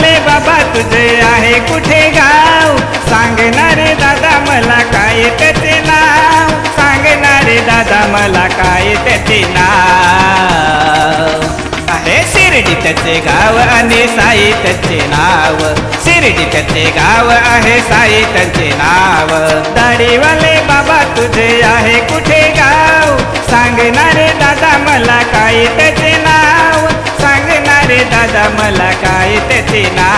शिर्डीवाले बाबा तुझे आहे कुठे गाव, सांगणारे दादा मला काय त्याचे नाव, सांगणारे दादा मला काय त्याचे नाव. आहे शिर्डी त्याचे गाव आणि साई त्याचे नाव, शिर्डी त्याचे गाव आहे साई त्याचे नाव. दाढीवाले बाबा तुझे आहे कुठे गाव, सांगणारे दादा मला काय त्याचे नाव, सांगणारे दादा मला काय त्याचे नाव.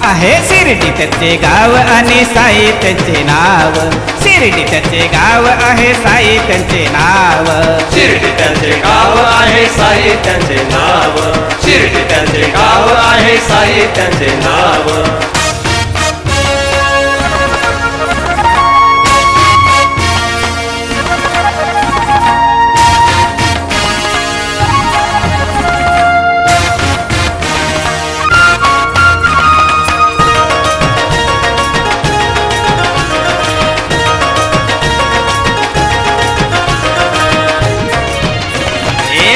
आहे शिर्डी त्याचे गाव आणि साई त्याचे नाव, शिर्डी त्याचे गाव आहे साई त्यांचे नाव. शिर्डी त्यांचे गाव आहे साई त्यांचे नाव, शिर्डी त्यांचे गाव आहे साई त्यांचे नाव.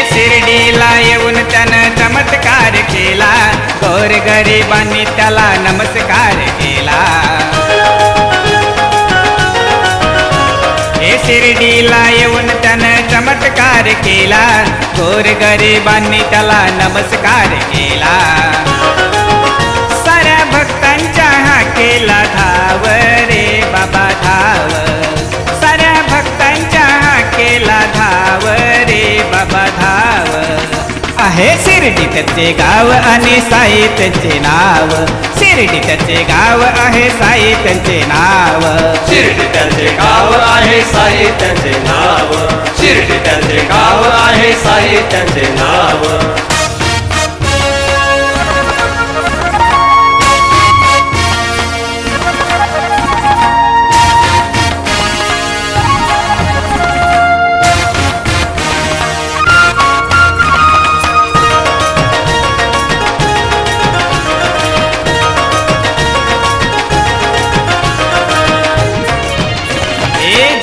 शिर्डीला येऊन त्यानं चमत्कार केला, गोरगरिबांनी त्याला नमस्कार केला. हे शिर्डीला येऊन त्यानं चमत्कार केला, गोरगरिबांनी त्याला नमस्कार केला. साऱ्या भक्तांच्या हा केला धाव रे बाबा धाव, साऱ्या भक्तांच्या हा केला धाव रे बाबा धाव. आहे शिर्डी त्याचे गाव आणि साई त्याचे नाव, शिर्डी त्याचे गाव आहे साई त्यांचे नाव. शिर्डी त्यांचे गाव आहे साई त्यांचे नाव, शिर्डी त्यांचे गाव आहे साई त्यांचे नाव.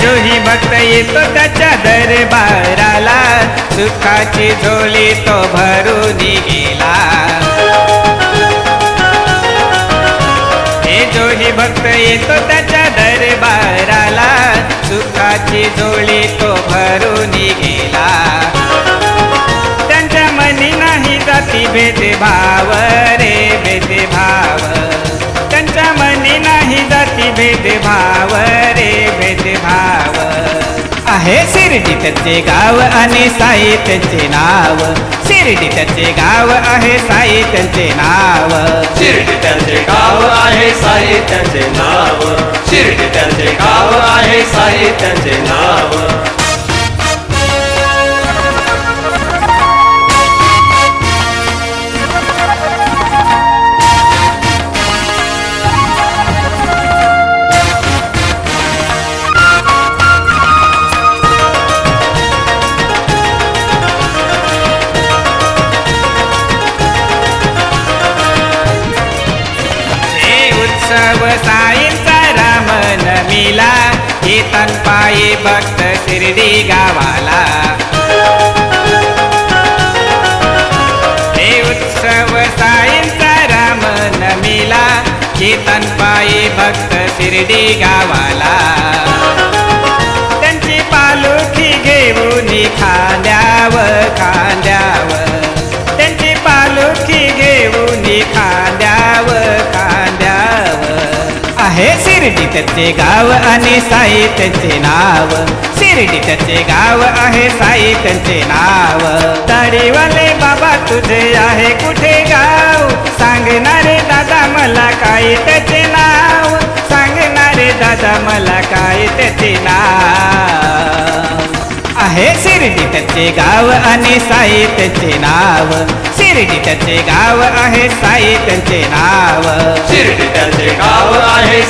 जोही भक्त येतो त्याच्या दरबाराला, सुखाची झोळी तो भरून गेला. हे जोही भक्त येतो त्याच्या दरबाराला, सुखाची झोळी तो भरून गेला. त्यांच्या मनी नाही जाती भेदभाव रे भेदभाव, त्यांच्या मनी नाही जाती भेदभाव रे भेदभाव. आहे शिर्डी त्याचे गाव आणि साई त्याचे नाव, शिर्डी त्याचे गाव आहे साई त्यांचे नाव. शिर्डी त्यांचे गाव आहे साई त्यांचे नाव, शिर्डी त्यांचे गाव आहे साई त्यांचे नाव. साईंचा रामनवमीला येतान पायी भक्त शिर्डी गावाला. हे उत्सव साईंचा रामनवमीला येतान पायी भक्त शिर्डी गावाला. त्यांची पालखी घेऊन खांद्यावर खांद्यावर, त्यांची पालखी घेऊन खांद्यावर खांद्यावर. आहे शिर्डी त्याचे गाव आणि साई त्याचे नाव, शिर्डी त्याचे गाव आहे साई त्यांचे नाव. दाढीवाले बाबा तुझे आहे कुठे गाव, सांगणारे दादा मला काय त्याचे नाव, सांगणारे दादा मला काय त्याचे नाव. आहे शिर्डी त्याचे गाव आणि साई त्याचे नाव, शिर्डी त्याचे गाव आहे साई त्यांचे नाव. शिर्डी त्यांचे गाव आहे